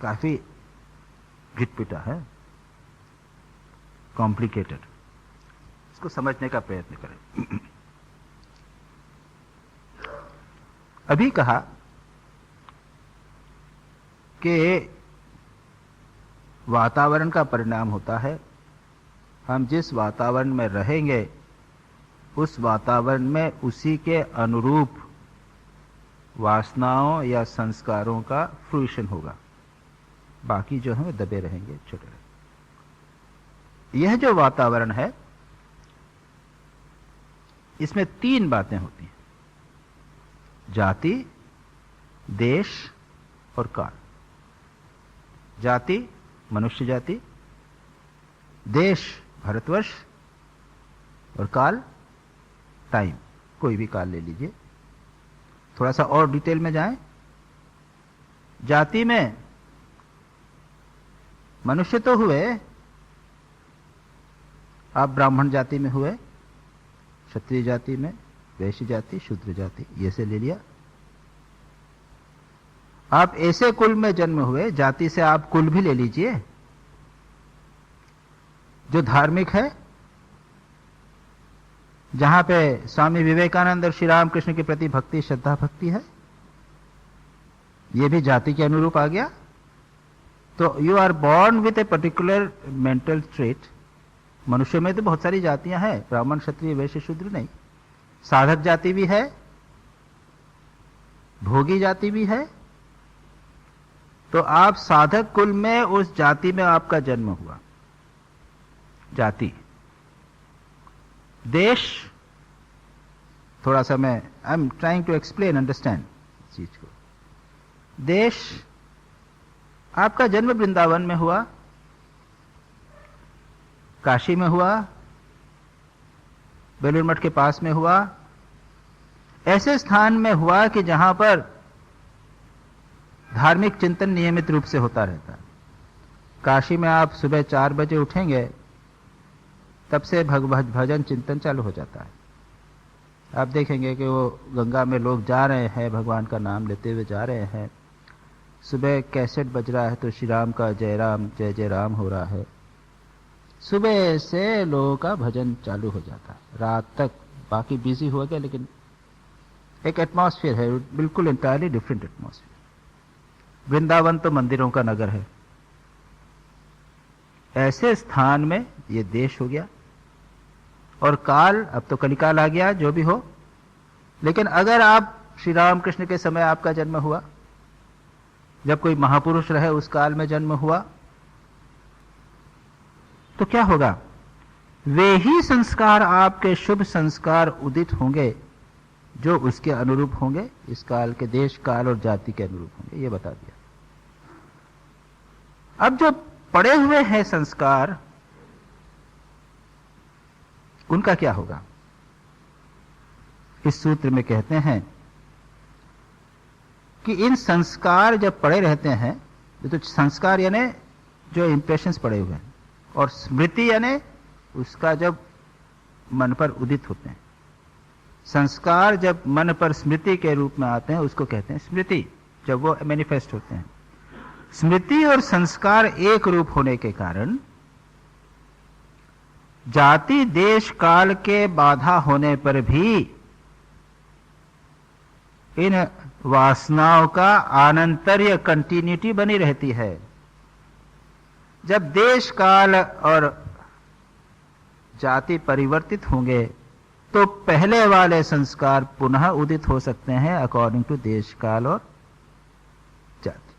काफी घिटपिटा है, कॉम्प्लिकेटेड, इसको समझने का प्रयत्न करें। अभी कहा कि वातावरण का परिणाम होता है, हम जिस वातावरण में रहेंगे उस वातावरण में उसी के अनुरूप वासनाओं या संस्कारों का फ्रूशन होगा, बाकी जो है वो दबे रहेंगे, छोटे रहेंगे। यह जो वातावरण है इसमें तीन बातें होती हैं, जाति, देश और काल। जाति मनुष्य जाति, देश भारतवर्ष और काल टाइम, कोई भी काल ले लीजिए। थोड़ा सा और डिटेल में जाएं। जाति में मनुष्य तो हुए, आप ब्राह्मण जाति में हुए, क्षत्रिय जाति में, वैश्य जाति, शूद्र जाति, ये से ले लिया। आप ऐसे कुल में जन्म हुए, जाति से आप कुल भी ले लीजिए जो धार्मिक है, जहां पे स्वामी विवेकानंद और श्री रामकृष्ण के प्रति भक्ति, श्रद्धा भक्ति है, यह भी जाति के अनुरूप आ गया। तो you are born with a particular mental trait. मनुष्य में तो बहुत सारी जातियां हैं, ब्राह्मण, क्षत्रिय, वैश्य, शूद्र नहीं, साधक जाति भी है, भोगी जाति भी है। तो आप साधक कुल में, उस जाति में आपका जन्म हुआ, जाति। देश, थोड़ा सा मैं I am trying to explain, understand चीज को। देश, आपका जन्म वृंदावन में हुआ, काशी में हुआ, बेलूर मठ के पास में हुआ, ऐसे स्थान में हुआ कि जहां पर धार्मिक चिंतन नियमित रूप से होता रहता है। काशी में आप सुबह 4 बजे उठेंगे, तब से भजन चिंतन चालू हो जाता है। आप देखेंगे कि वो गंगा में लोग जा रहे हैं, भगवान का नाम लेते हुए जा रहे हैं। सुबह कैसेट बज रहा है तो श्री राम का जय राम, जय जय राम हो रहा है। सुबह से लोगों का भजन चालू हो जाता है, रात तक। बाकी बिजी हो गया, लेकिन एक एटमॉस्फेयर है, बिल्कुल इंटायरली डिफरेंट एटमॉस्फेयर। वृंदावन तो मंदिरों का नगर है। ऐसे स्थान में ये देश हो गया। और काल, अब तो कलिकाल आ गया, जो भी हो। लेकिन अगर आप श्री रामकृष्ण के समय आपका जन्म हुआ, जब कोई महापुरुष रहे उस काल में जन्म हुआ, तो क्या होगा? वे ही संस्कार आपके शुभ संस्कार उदित होंगे जो उसके अनुरूप होंगे, इस काल के, देश काल और जाति के अनुरूप होंगे, ये बता दिया। अब जो पड़े हुए हैं संस्कार, उनका क्या होगा? इस सूत्र में कहते हैं कि इन संस्कार जब पड़े रहते हैं, तो संस्कार यानी जो इंप्रेशंस पड़े हुए हैं, और स्मृति यानी उसका जब मन पर उदित होते हैं। संस्कार जब मन पर स्मृति के रूप में आते हैं उसको कहते हैं स्मृति, जब वो मैनिफेस्ट होते हैं। स्मृति और संस्कार एक रूप होने के कारण जाति देश काल के बाधा होने पर भी इन वासनाओं का आनंतर्य कंटिन्यूटी बनी रहती है। जब देश काल और जाति परिवर्तित होंगे तो पहले वाले संस्कार पुनः उदित हो सकते हैं अकॉर्डिंग टू देश काल और जाति।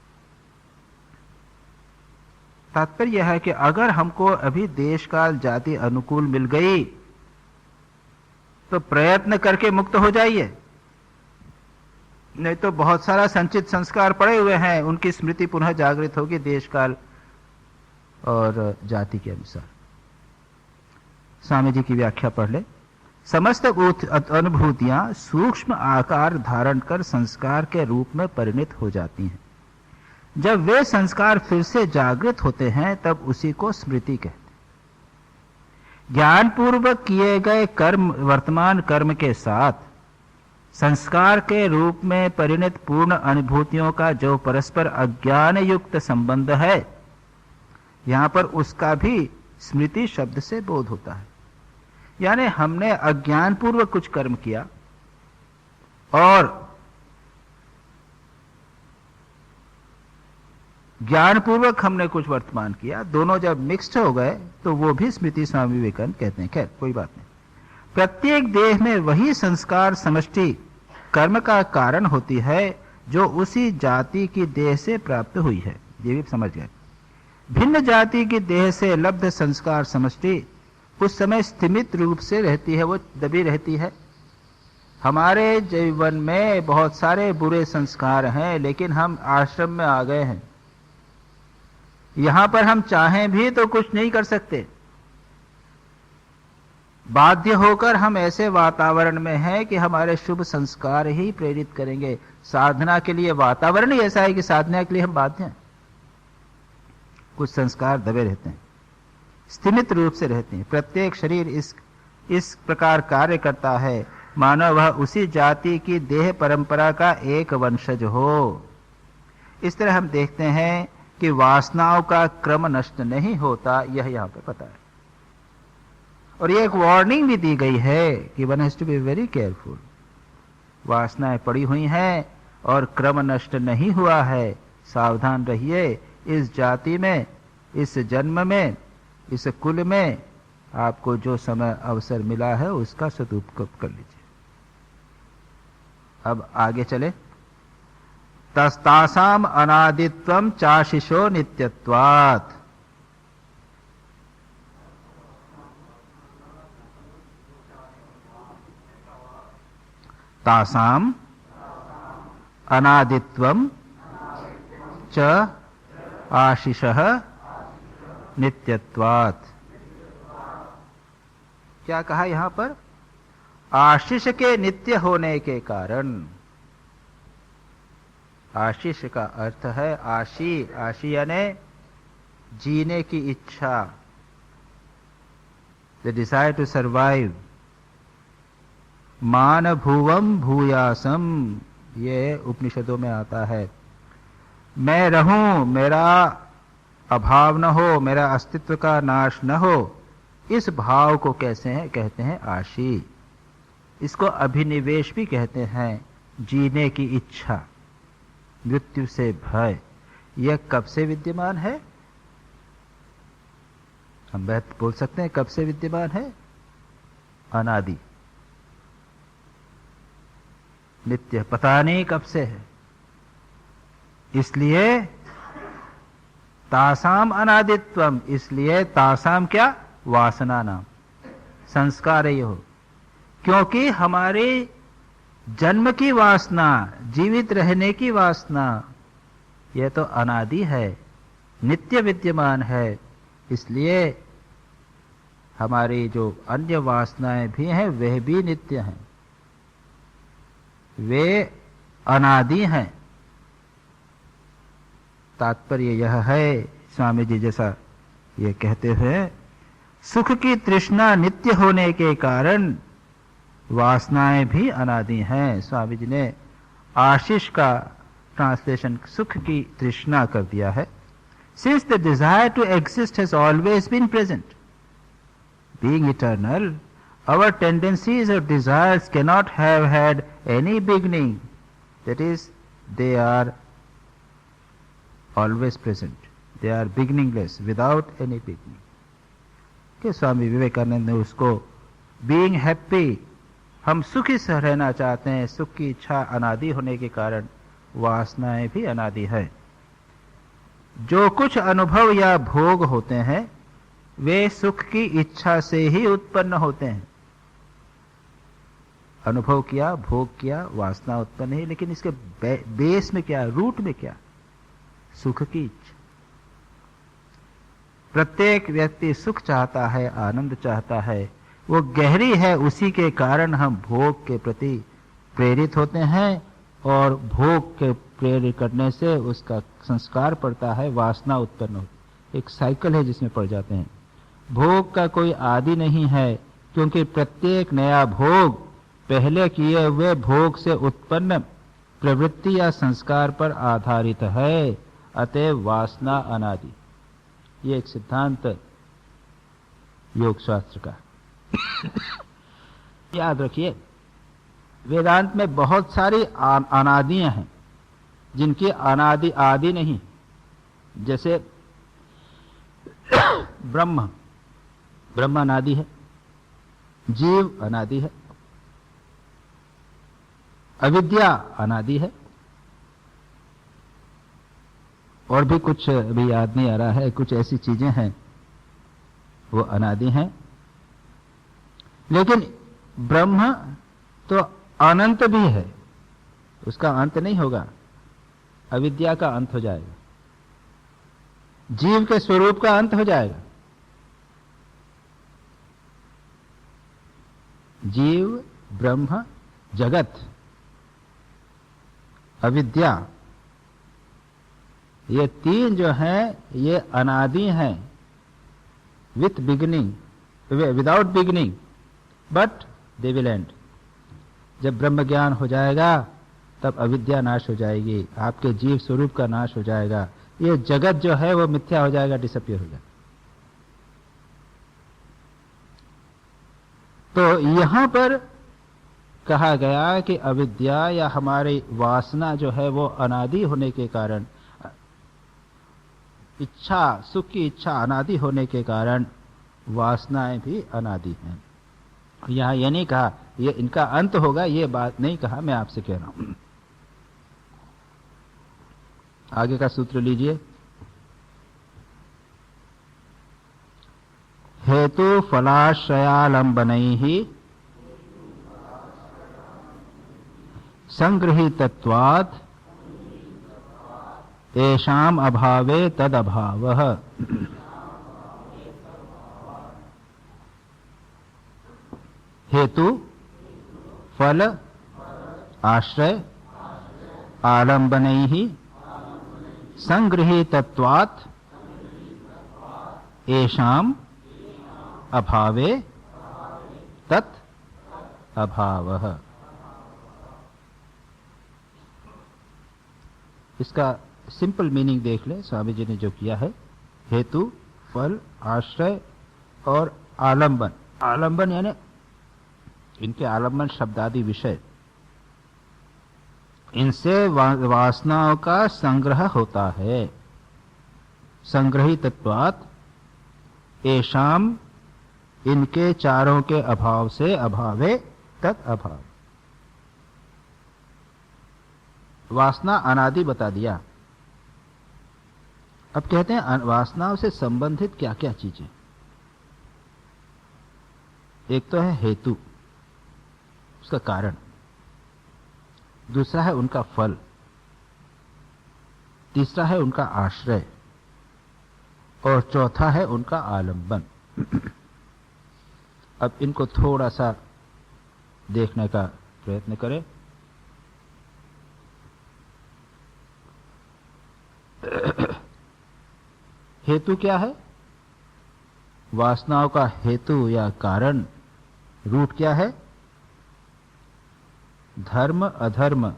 तात्पर्य यह है कि अगर हमको अभी देश काल जाति अनुकूल मिल गई तो प्रयत्न करके मुक्त हो जाइए, नहीं तो बहुत सारा संचित संस्कार पड़े हुए हैं, उनकी स्मृति पुनः जागृत होगी देश काल और जाति के अनुसार। स्वामी जी की व्याख्या पढ़ ले। समस्त अनुभूतियां सूक्ष्म आकार धारण कर संस्कार के रूप में परिणत हो जाती हैं। जब वे संस्कार फिर से जागृत होते हैं तब उसी को स्मृति कहते हैं। ज्ञानपूर्वक किए गए कर्म वर्तमान कर्म के साथ संस्कार के रूप में परिणत पूर्ण अनुभूतियों का जो परस्पर अज्ञान युक्त संबंध है, यहां पर उसका भी स्मृति शब्द से बोध होता है। यानी हमने अज्ञानपूर्वक कुछ कर्म किया और ज्ञानपूर्वक हमने कुछ वर्तमान किया, दोनों जब मिक्स्ड हो गए तो वो भी स्मृति स्वामी विवेकानंद कहते हैं। खैर कोई बात नहीं। प्रत्येक देह में वही संस्कार समष्टि कर्म का कारण होती है जो उसी जाति की देह से प्राप्त हुई है। ये भी समझ गए। भिन्न जाति की देह से लब्ध संस्कार समष्टि उस समय स्थिमित रूप से रहती है, वो दबी रहती है। हमारे जीवन में बहुत सारे बुरे संस्कार हैं, लेकिन हम आश्रम में आ गए हैं, यहां पर हम चाहें भी तो कुछ नहीं कर सकते। बाध्य होकर हम ऐसे वातावरण में हैं कि हमारे शुभ संस्कार ही प्रेरित करेंगे। साधना के लिए वातावरण ही ऐसा है कि साधना के लिए हम बाध्य हैं। कुछ संस्कार दबे रहते हैं, स्थिमित रूप से रहते हैं। प्रत्येक शरीर इस प्रकार कार्य करता है मानो वह उसी जाति की देह परंपरा का एक वंशज हो। इस तरह हम देखते हैं कि वासनाओं का क्रम नष्ट नहीं होता, यह यहां पर पता है। और ये एक वार्निंग भी दी गई है कि one has to be very careful. वासनाएं पड़ी हुई हैं और क्रम नष्ट नहीं हुआ है, सावधान रहिए। इस जाति में, इस जन्म में, इस कुल में आपको जो समय अवसर मिला है उसका सदुपयोग कर लीजिए। अब आगे चले। तस्तासाम अनादित्वम चाशिशो नित्यत्वात्। तासाम अनादित्वम च आशिषः नित्यत्वात्। क्या कहा यहां पर? आशीष के नित्य होने के कारण। आशीष का अर्थ है आशी, आशी यानी जीने की इच्छा, द डिजायर टू सर्वाइव। मान भुवम भूयासम, ये उपनिषदों में आता है। मैं रहूं, मेरा अभाव न हो, मेरा अस्तित्व का नाश न हो, इस भाव को कैसे हैं? कहते हैं आशी। इसको अभिनिवेश भी कहते हैं, जीने की इच्छा, मृत्यु से भय। यह कब से विद्यमान है? हम बोल सकते हैं कब से विद्यमान है? अनादि, नित्य, पता नहीं कब से है। इसलिए तासाम अनादित्वम, इसलिए तासाम क्या? वासना नाम, संस्कार ये हो। क्योंकि हमारे जन्म की वासना, जीवित रहने की वासना, यह तो अनादि है, नित्य विद्यमान है। इसलिए हमारी जो अन्य वासनाएं भी हैं वह भी नित्य हैं, वे अनादि हैं। तात्पर्य यह है, स्वामी जी जैसा ये कहते हैं, सुख की तृष्णा नित्य होने के कारण वासनाएं भी अनादि हैं। स्वामी जी ने आशीष का ट्रांसलेशन सुख की तृष्णा कर दिया है। Since the desire to exist has always been present, being eternal, our tendencies or desires cannot have had any beginning, that is, they are always present. They are beginningless, without any beginning. कि स्वामी विवेकानंद ने उसको बीइंग हैप्पी, हम सुखी से रहना चाहते हैं, सुख की इच्छा अनादि होने के कारण वासनाएं भी अनादि है। जो कुछ अनुभव या भोग होते हैं वे सुख की इच्छा से ही उत्पन्न होते हैं। अनुभव किया, भोग किया, वासना उत्पन्न है, लेकिन इसके बेस में क्या, रूट में क्या, सुख की इच्छा। प्रत्येक व्यक्ति सुख चाहता है, आनंद चाहता है, वो गहरी है, उसी के कारण हम भोग के प्रति प्रेरित होते हैं और भोग के प्रेरित करने से उसका संस्कार पड़ता है, वासना उत्पन्न होती। एक साइकिल है जिसमें पड़ जाते हैं। भोग का कोई आदि नहीं है, क्योंकि प्रत्येक नया भोग पहले किए हुए भोग से उत्पन्न प्रवृत्ति या संस्कार पर आधारित है, अतएव वासना अनादि। ये एक सिद्धांत योग शास्त्र का। याद रखिए, वेदांत में बहुत सारी अनादियां हैं जिनकी अनादि आदि नहीं। जैसे ब्रह्म अनादि है, जीव अनादि है, अविद्या अनादि है, और भी कुछ अभी याद नहीं आ रहा है, कुछ ऐसी चीजें हैं वो अनादि हैं। लेकिन ब्रह्म तो अनंत भी है, उसका अंत नहीं होगा, अविद्या का अंत हो जाएगा, जीव के स्वरूप का अंत हो जाएगा। जीव, ब्रह्म, जगत, अविद्या, ये तीन जो हैं ये अनादि हैं, with beginning, without beginning, but they will and. जब ब्रह्म ज्ञान हो जाएगा तब अविद्या नाश हो जाएगी, आपके जीव स्वरूप का नाश हो जाएगा, ये जगत जो है वो मिथ्या हो जाएगा, डिसअपियर हो जाएगा। तो यहां पर कहा गया कि अविद्या या हमारी वासना जो है वो अनादि होने के कारण, इच्छा, सुख की इच्छा अनादि होने के कारण वासनाएं भी अनादि हैं। यहां यह नहीं कहा ये इनका अंत होगा, ये बात नहीं कहा, मैं आपसे कह रहा हूं। आगे का सूत्र लीजिए। हेतु फलाश्रयालंबनैः संगृहीतत्वात् येषाम् अभावे तदभावः। हेतु, फल, आश्रय, आलंबनैः संगृहीतत्वात् येषाम् अभावे तत् अभावः। इसका सिंपल मीनिंग देख ले, स्वामी जी ने जो किया है। हेतु, फल, आश्रय और आलंबन। आलंबन यानी इनके आलंबन शब्दादि विषय, इनसे वासनाओं का संग्रह होता है। संग्रहीतत्वात् येषाम्, इनके चारों के अभाव से, अभावे तत् अभाव। वासना अनादि बता दिया। अब कहते हैं वासनाओं से संबंधित क्या क्या चीजें। एक तो है हेतु, उसका कारण, दूसरा है उनका फल, तीसरा है उनका आश्रय, और चौथा है उनका आलंबन। अब इनको थोड़ा सा देखने का प्रयत्न करें। हेतु क्या है? वासनाओं का हेतु या कारण, रूट क्या है? धर्म, अधर्म,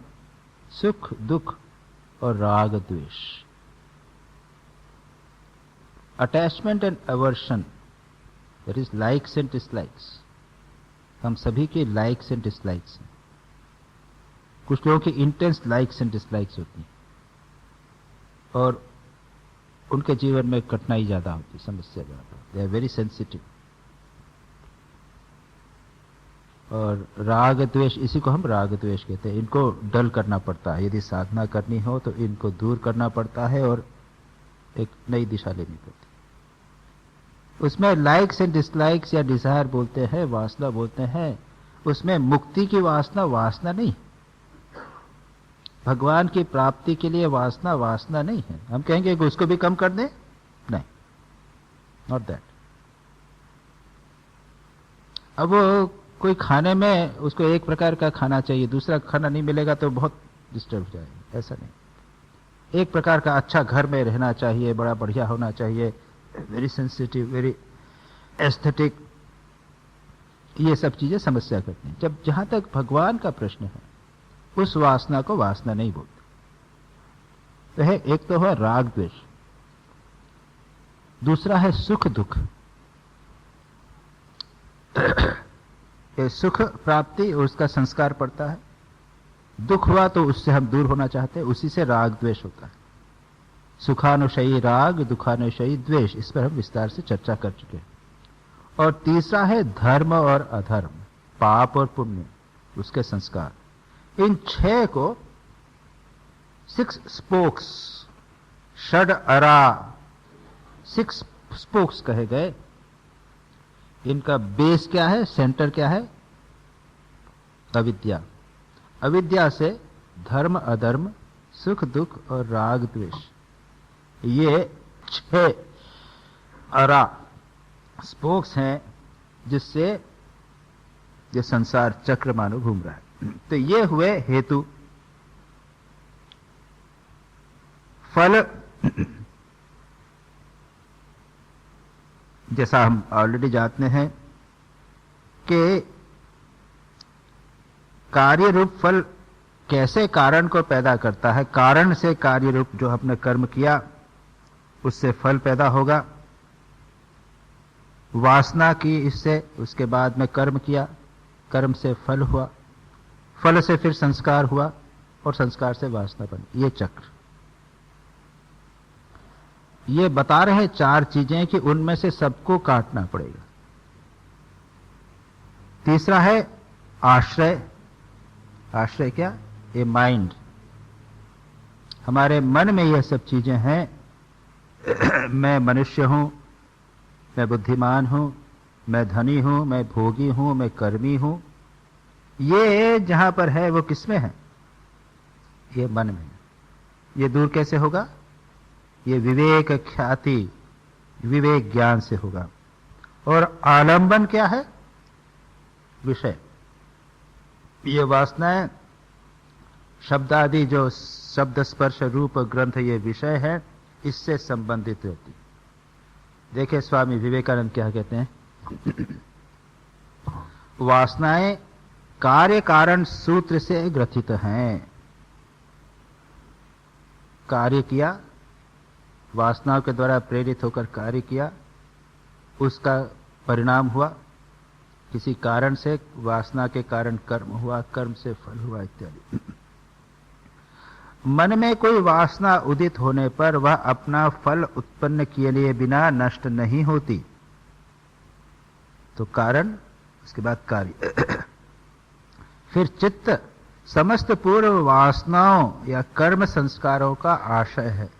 सुख, दुख और राग, द्वेष। Attachment and aversion, that is likes and dislikes. हम सभी के लाइक्स एंड डिसलाइक्स हैं। कुछ लोगों की इंटेंस लाइक्स एंड डिसलाइक्स होती हैं, और उनके जीवन में कठिनाई ज्यादा होती, समस्या ज्यादा होती, दे आर वेरी सेंसिटिव। और राग द्वेष, इसी को हम राग द्वेष कहते हैं। इनको डल करना पड़ता है, यदि साधना करनी हो तो इनको दूर करना पड़ता है और एक नई दिशा लेनी पड़ती है। उसमें लाइक्स एंड डिसलाइक्स या डिजायर बोलते हैं, वासना बोलते हैं, उसमें मुक्ति की वासना वासना नहीं, भगवान की प्राप्ति के लिए वासना वासना नहीं है। हम कहेंगे कि उसको भी कम कर दें, नहीं, नॉट दैट। अब वो कोई खाने में उसको एक प्रकार का खाना चाहिए, दूसरा खाना नहीं मिलेगा तो बहुत डिस्टर्ब हो जाएगा, ऐसा नहीं। एक प्रकार का अच्छा घर में रहना चाहिए, बड़ा बढ़िया होना चाहिए, वेरी सेंसिटिव, वेरी एस्थेटिक, ये सब चीजें समस्या करती हैं। जब जहां तक भगवान का प्रश्न है, उस वासना को वासना नहीं बोलते। तो है, एक तो है राग द्वेष, दूसरा है सुख दुख। ये सुख प्राप्ति उसका संस्कार पड़ता है, दुख हुआ तो उससे हम दूर होना चाहते हैं, उसी से राग द्वेष होता है। सुखानुशयी राग, दुखानुशयी द्वेष, इस पर हम विस्तार से चर्चा कर चुके हैं। और तीसरा है धर्म और अधर्म, पाप और पुण्य, उसके संस्कार। इन 6 को 6 स्पोक्स, षड अरा, 6 स्पोक्स कहे गए। इनका बेस क्या है, सेंटर क्या है? अविद्या। अविद्या से धर्म अधर्म, सुख दुख और राग द्वेष, ये 6 अरा स्पोक्स हैं जिससे ये संसार चक्र मानो घूम रहा है। तो ये हुए हेतु। फल, जैसा हम ऑलरेडी जानते हैं कि कार्य रूप फल कैसे कारण को पैदा करता है। कारण से कार्य रूप, जो हमने कर्म किया उससे फल पैदा होगा। वासना की इससे, उसके बाद में कर्म किया, कर्म से फल हुआ, फल से फिर संस्कार हुआ और संस्कार से वासना बनी। ये चक्र, ये बता रहे 4 चीजें कि उनमें से सबको काटना पड़ेगा। तीसरा है आश्रय। आश्रय क्या? ये माइंड। हमारे मन में ये सब चीजें हैं। मैं मनुष्य हूं, मैं बुद्धिमान हूं, मैं धनी हूं, मैं भोगी हूं, मैं कर्मी हूं। ये जहां पर है वो किसमें है? ये मन में। ये दूर कैसे होगा? ये विवेक ख्याति, विवेक ज्ञान से होगा। और आलंबन क्या है? विषय। ये वासनाएं, शब्द आदि, जो शब्द स्पर्श रूप ग्रंथ, ये विषय है, इससे संबंधित रहती। देखिए स्वामी विवेकानंद क्या कहते हैं। वासनाएं कार्य कारण सूत्र से ग्रथित हैं। कार्य किया, वासनाओं के द्वारा प्रेरित होकर कार्य किया, उसका परिणाम हुआ, किसी कारण से, वासना के कारण कर्म हुआ, कर्म से फल हुआ इत्यादि। मन में कोई वासना उदित होने पर वह अपना फल उत्पन्न किए लिए बिना नष्ट नहीं होती। तो कारण, उसके बाद कार्य। फिर चित्त समस्त पूर्व वासनाओं या कर्म संस्कारों का आशय है,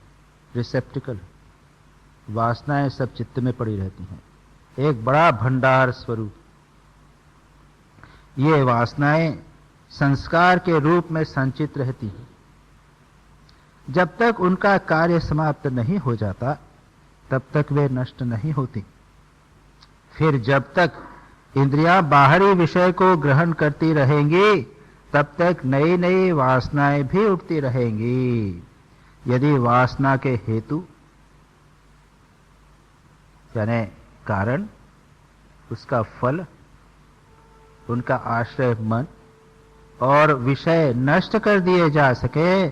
रिसेप्टिकल। वासनाएं सब चित्त में पड़ी रहती हैं, एक बड़ा भंडार स्वरूप। ये वासनाएं संस्कार के रूप में संचित रहती हैं। जब तक उनका कार्य समाप्त नहीं हो जाता तब तक वे नष्ट नहीं होती। फिर जब तक इंद्रियां बाहरी विषय को ग्रहण करती रहेंगी तब तक नई नई वासनाएं भी उठती रहेंगी। यदि वासना के हेतु यानी कारण, उसका फल, उनका आश्रय मन और विषय नष्ट कर दिए जा सके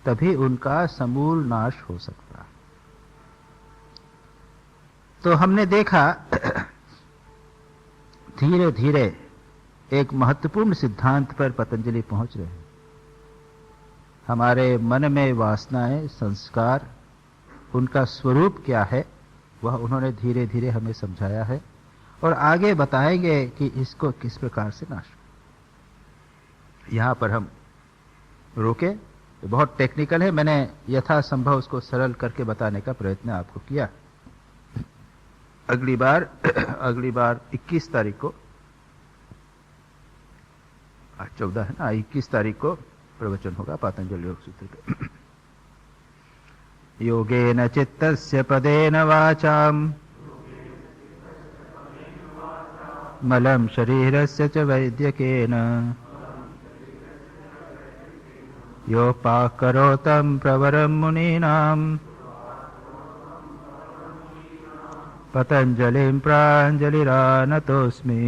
तभी उनका समूल नाश हो सकता है। तो हमने देखा धीरे धीरे एक महत्वपूर्ण सिद्धांत पर पतंजलि पहुंच रहे हैं। हमारे मन में वासनाएं, संस्कार उनका स्वरूप क्या है, वह उन्होंने धीरे धीरे हमें समझाया है और आगे बताएंगे कि इसको किस प्रकार से नाश। यहां पर हम रोके, तो बहुत टेक्निकल है, मैंने यथासंभव उसको सरल करके बताने का प्रयत्न आपको किया। अगली बार 21 तारीख को, आज 14 है ना, 21 तारीख को प्रवचन होगा पातंजलि योग सूत्र के। योगेन चित्तस्य पदेन वाचाम मलं शरीरस्य च वैद्यकेन योपाकरोतं प्रवरं मुनीनां पतंजलिं प्राञ्जलिरानतोऽस्मि।